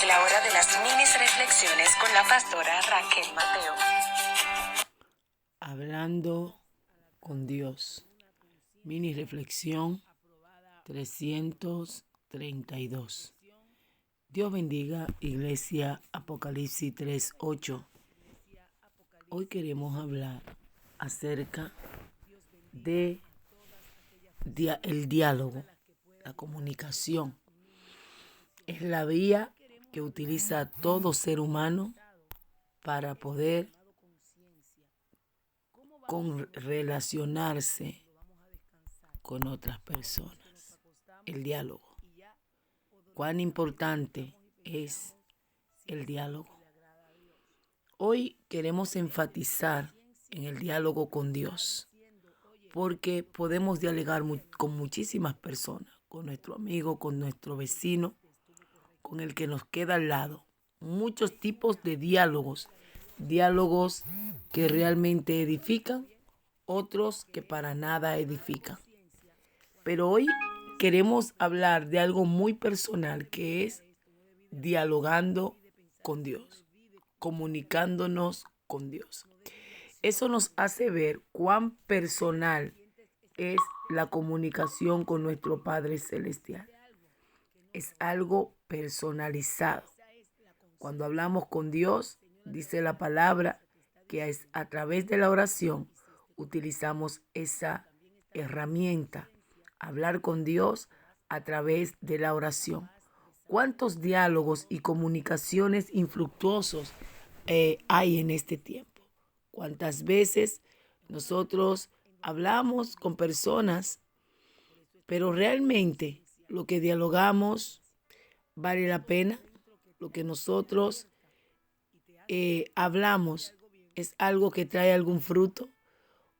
la hora de las minis reflexiones con la pastora Raquel Mateo. Hablando con Dios. Mini reflexión 332. Dios bendiga, Iglesia Apocalipsis 3:8. Hoy queremos hablar acerca de el diálogo, la comunicación. Es la vía que utiliza todo ser humano para poder relacionarse con otras personas. El diálogo. ¿Cuán importante es el diálogo? Hoy queremos enfatizar en el diálogo con Dios, porque podemos dialogar con muchísimas personas, con nuestro amigo, con nuestro vecino, con el que nos queda al lado. Muchos tipos de diálogos que realmente edifican, otros que para nada edifican. Pero hoy queremos hablar de algo muy personal, que es dialogando con Dios, comunicándonos con Dios. Eso nos hace ver cuán personal es la comunicación con nuestro Padre Celestial. Es algo personalizado. Cuando hablamos con Dios, dice la palabra que es a través de la oración utilizamos esa herramienta, hablar con Dios a través de la oración. ¿Cuántos diálogos y comunicaciones infructuosos hay en este tiempo? ¿Cuántas veces nosotros hablamos con personas, pero realmente lo que dialogamos vale la pena? Lo que nosotros hablamos es algo que trae algún fruto.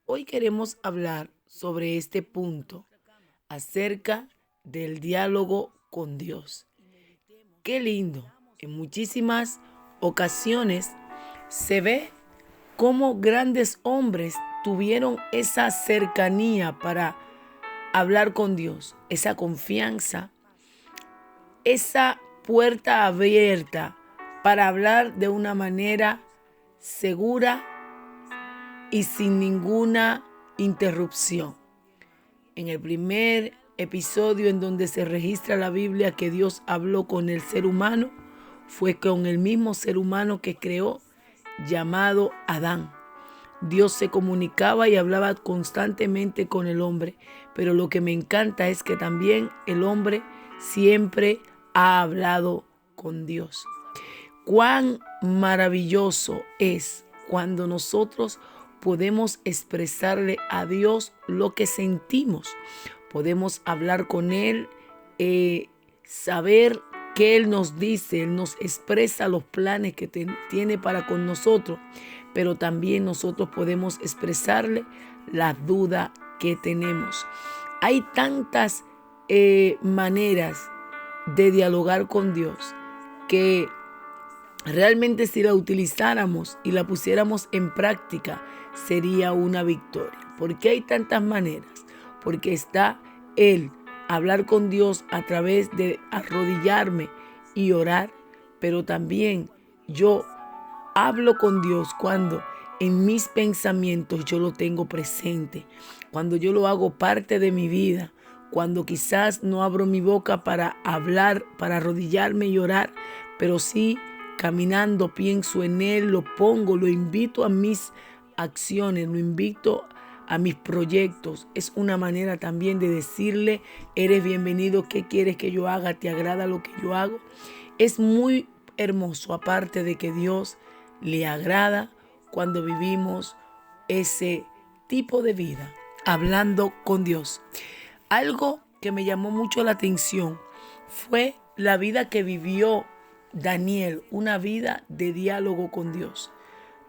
Hoy queremos hablar sobre este punto acerca del diálogo con Dios. Qué lindo. En muchísimas ocasiones se ve cómo grandes hombres tuvieron esa cercanía para hablar con Dios, esa confianza, esa puerta abierta para hablar de una manera segura y sin ninguna interrupción. En el primer episodio en donde se registra la Biblia que Dios habló con el ser humano, fue con el mismo ser humano que creó, llamado Adán. Dios se comunicaba y hablaba constantemente con el hombre, pero lo que me encanta es que también el hombre siempre ha hablado con Dios. Cuán maravilloso es cuando nosotros podemos expresarle a Dios lo que sentimos. Podemos hablar con Él, saber que Él nos dice, Él nos expresa los planes que tiene para con nosotros, pero también nosotros podemos expresarle la duda que tenemos. Hay tantas maneras de dialogar con Dios que realmente si la utilizáramos y la pusiéramos en práctica sería una victoria. ¿Por qué hay tantas maneras? Porque está el hablar con Dios a través de arrodillarme y orar, pero también yo hablo con Dios cuando en mis pensamientos yo lo tengo presente, cuando yo lo hago parte de mi vida, cuando quizás no abro mi boca para hablar, para arrodillarme y orar, pero sí caminando pienso en Él, lo pongo, lo invito a mis acciones, lo invito a mis proyectos. Es una manera también de decirle, eres bienvenido, ¿qué quieres que yo haga? ¿Te agrada lo que yo hago? Es muy hermoso, aparte de que Dios le agrada cuando vivimos ese tipo de vida, hablando con Dios. Algo que me llamó mucho la atención fue la vida que vivió Daniel, una vida de diálogo con Dios.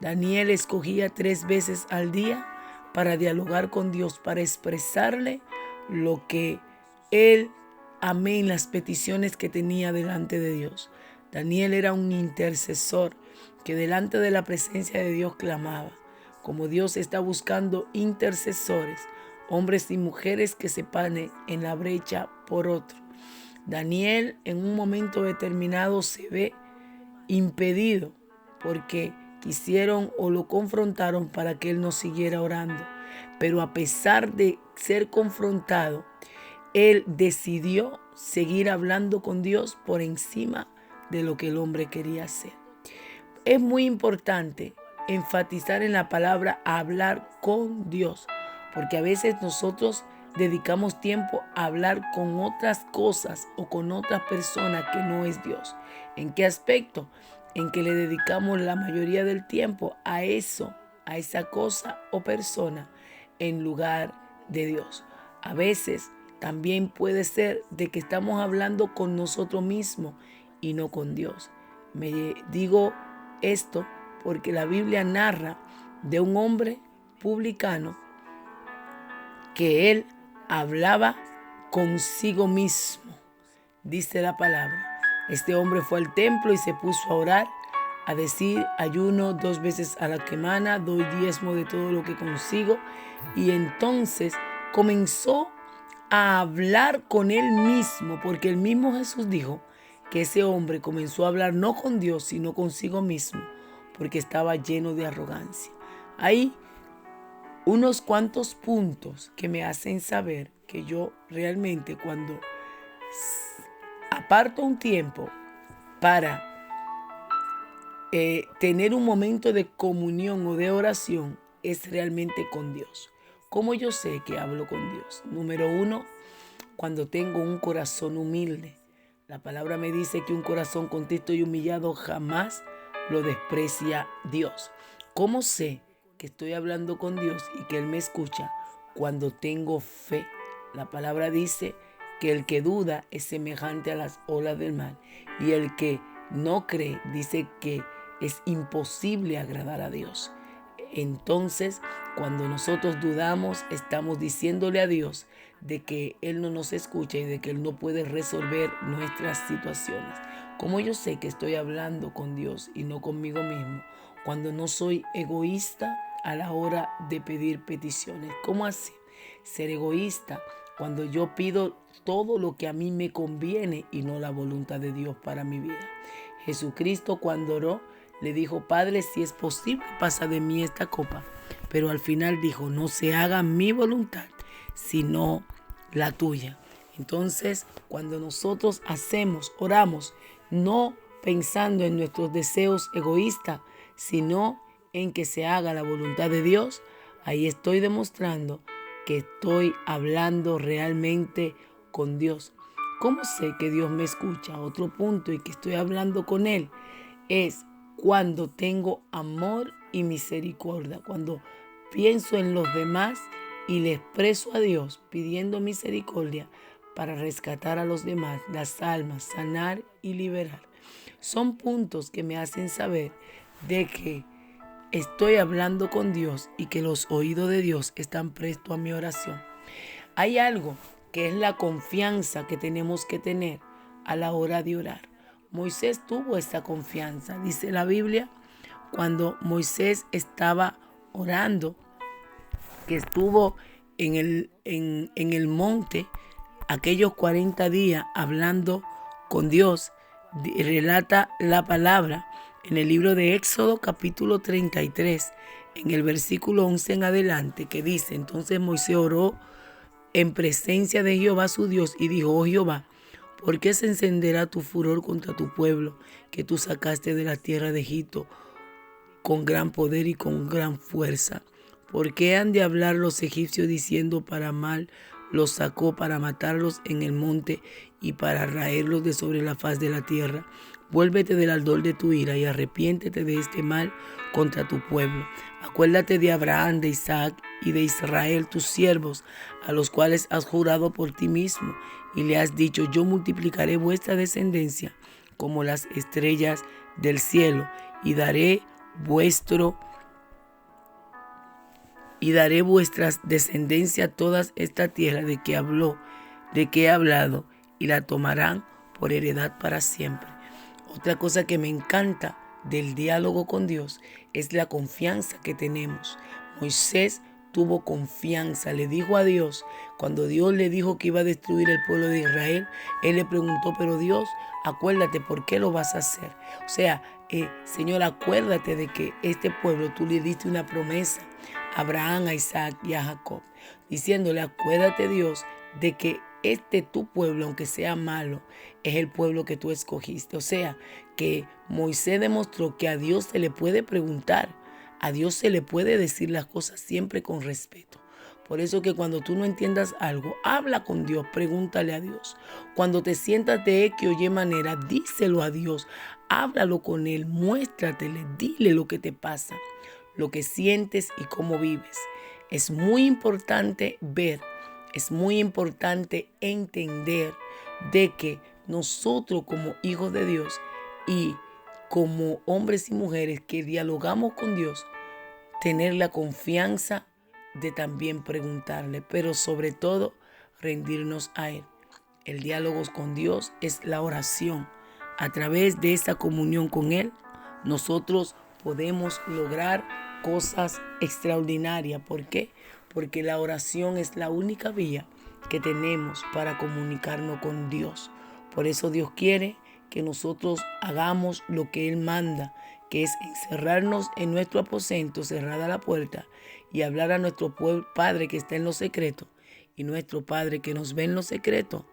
Daniel escogía 3 veces al día para dialogar con Dios, para expresarle lo que él amén, las peticiones que tenía delante de Dios. Daniel era un intercesor que delante de la presencia de Dios clamaba. Como Dios está buscando intercesores, hombres y mujeres que se ponen en la brecha por otro. Daniel en un momento determinado se ve impedido porque quisieron o lo confrontaron para que él no siguiera orando. Pero a pesar de ser confrontado, él decidió seguir hablando con Dios por encima de lo que el hombre quería hacer. Es muy importante enfatizar en la palabra hablar con Dios, porque a veces nosotros dedicamos tiempo a hablar con otras cosas o con otra persona que no es Dios. ¿En qué aspecto? En que le dedicamos la mayoría del tiempo a eso, a esa cosa o persona en lugar de Dios. A veces también puede ser de que estamos hablando con nosotros mismos y no con Dios. Me digo esto porque la Biblia narra de un hombre publicano que él hablaba consigo mismo. Dice la palabra. Este hombre fue al templo y se puso a orar, a decir: ayuno 2 veces a la semana, doy diezmo de todo lo que consigo. Y entonces comenzó a hablar con él mismo, porque el mismo Jesús dijo que ese hombre comenzó a hablar no con Dios, sino consigo mismo, porque estaba lleno de arrogancia. Hay unos cuantos puntos que me hacen saber que yo realmente, cuando aparto un tiempo para tener un momento de comunión o de oración, es realmente con Dios. ¿Cómo yo sé que hablo con Dios? Número 1, cuando tengo un corazón humilde. La palabra me dice que un corazón contrito y humillado jamás lo desprecia Dios. ¿Cómo sé que estoy hablando con Dios y que Él me escucha? Cuando tengo fe. La palabra dice que el que duda es semejante a las olas del mar, y el que no cree dice que es imposible agradar a Dios. Entonces, cuando nosotros dudamos, estamos diciéndole a Dios de que Él no nos escucha y de que Él no puede resolver nuestras situaciones. ¿Cómo yo sé que estoy hablando con Dios y no conmigo mismo? Cuando no soy egoísta a la hora de pedir peticiones. ¿Cómo así? Ser egoísta cuando yo pido todo lo que a mí me conviene y no la voluntad de Dios para mi vida. Jesucristo, cuando oró, le dijo: Padre, si es posible, pasa de mí esta copa. Pero al final dijo: no se haga mi voluntad, sino la tuya. Entonces, cuando nosotros oramos, no pensando en nuestros deseos egoístas, sino en que se haga la voluntad de Dios, ahí estoy demostrando que estoy hablando realmente con Dios. ¿Cómo sé que Dios me escucha? Otro punto y que estoy hablando con Él es cuando tengo amor y misericordia, cuando pienso en los demás y le expreso a Dios pidiendo misericordia para rescatar a los demás, las almas, sanar y liberar. Son puntos que me hacen saber de que estoy hablando con Dios y que los oídos de Dios están prestos a mi oración. Hay algo que es la confianza que tenemos que tener a la hora de orar. Moisés tuvo esa confianza. Dice la Biblia, cuando Moisés estaba orando, que estuvo en el monte aquellos 40 días hablando con Dios, relata la palabra en el libro de Éxodo capítulo 33, en el versículo 11 en adelante, que dice: entonces Moisés oró en presencia de Jehová su Dios y dijo: oh Jehová, ¿por qué se encenderá tu furor contra tu pueblo que tú sacaste de la tierra de Egipto con gran poder y con gran fuerza? ¿Por qué han de hablar los egipcios diciendo: para mal los sacó, para matarlos en el monte y para raerlos de sobre la faz de la tierra? Vuélvete del ardor de tu ira y arrepiéntete de este mal contra tu pueblo. Acuérdate de Abraham, de Isaac y de Israel, tus siervos, a los cuales has jurado por ti mismo y le has dicho: yo multiplicaré vuestra descendencia como las estrellas del cielo y daré vuestras descendencias toda esta tierra de que he hablado, y la tomarán por heredad para siempre. Otra cosa que me encanta del diálogo con Dios es la confianza que tenemos. Moisés tuvo confianza, le dijo a Dios, cuando Dios le dijo que iba a destruir el pueblo de Israel, él le preguntó, pero Dios, acuérdate, ¿por qué lo vas a hacer? O sea, Señor, acuérdate de que este pueblo tú le diste una promesa a Abraham, a Isaac y a Jacob, diciéndole, acuérdate Dios de que este tu pueblo, aunque sea malo, es el pueblo que tú escogiste. O sea, que Moisés demostró que a Dios se le puede preguntar, a Dios se le puede decir las cosas siempre con respeto. Por eso que cuando tú no entiendas algo, habla con Dios, pregúntale a Dios. Cuando te sientas de X o Y manera, díselo a Dios, háblalo con Él, muéstratele, dile lo que te pasa, lo que sientes y cómo vives. Es muy importante ver, es muy importante entender de que nosotros como hijos de Dios y como hombres y mujeres que dialogamos con Dios, tener la confianza de también preguntarle, pero sobre todo rendirnos a Él. El diálogo con Dios es la oración. A través de esa comunión con Él, nosotros podemos lograr cosas extraordinarias. ¿Por qué? Porque la oración es la única vía que tenemos para comunicarnos con Dios. Por eso Dios quiere que nosotros hagamos lo que Él manda, que es encerrarnos en nuestro aposento, cerrada la puerta, y hablar a nuestro Padre que está en lo secreto. Y nuestro Padre que nos ve en lo secreto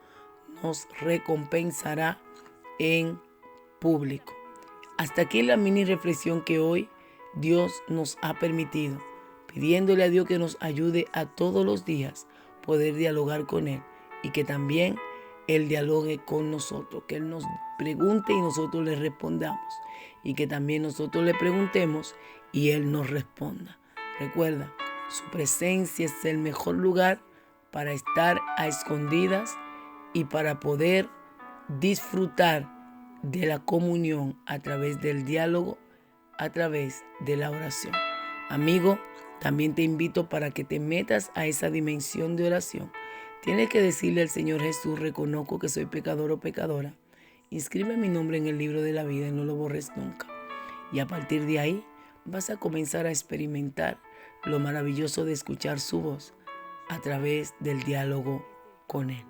nos recompensará en público. Hasta aquí la mini reflexión que hoy Dios nos ha permitido, pidiéndole a Dios que nos ayude a todos los días poder dialogar con Él y que también Él dialogue con nosotros, que Él nos pregunte y nosotros le respondamos y que también nosotros le preguntemos y Él nos responda. Recuerda, su presencia es el mejor lugar para estar a escondidas y para poder disfrutar de la comunión a través del diálogo, a través de la oración. Amigo, también te invito para que te metas a esa dimensión de oración. Tienes que decirle al Señor Jesús, reconozco que soy pecador o pecadora. Inscribe mi nombre en el libro de la vida y no lo borres nunca. Y a partir de ahí vas a comenzar a experimentar lo maravilloso de escuchar su voz a través del diálogo con Él.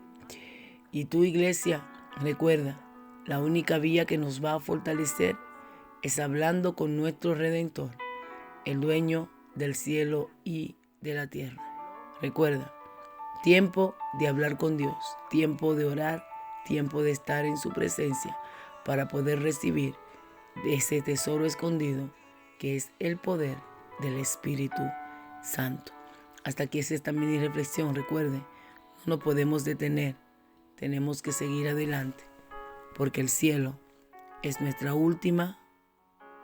Y tu iglesia, recuerda, la única vía que nos va a fortalecer es hablando con nuestro Redentor, el dueño del cielo y de la tierra. Recuerda, tiempo de hablar con Dios, tiempo de orar, tiempo de estar en su presencia para poder recibir de ese tesoro escondido que es el poder del Espíritu Santo. Hasta aquí es esta mini reflexión. Recuerde, no nos podemos detener, tenemos que seguir adelante porque el cielo es nuestra última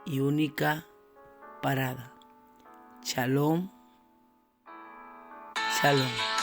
y única parada. Shalom, shalom.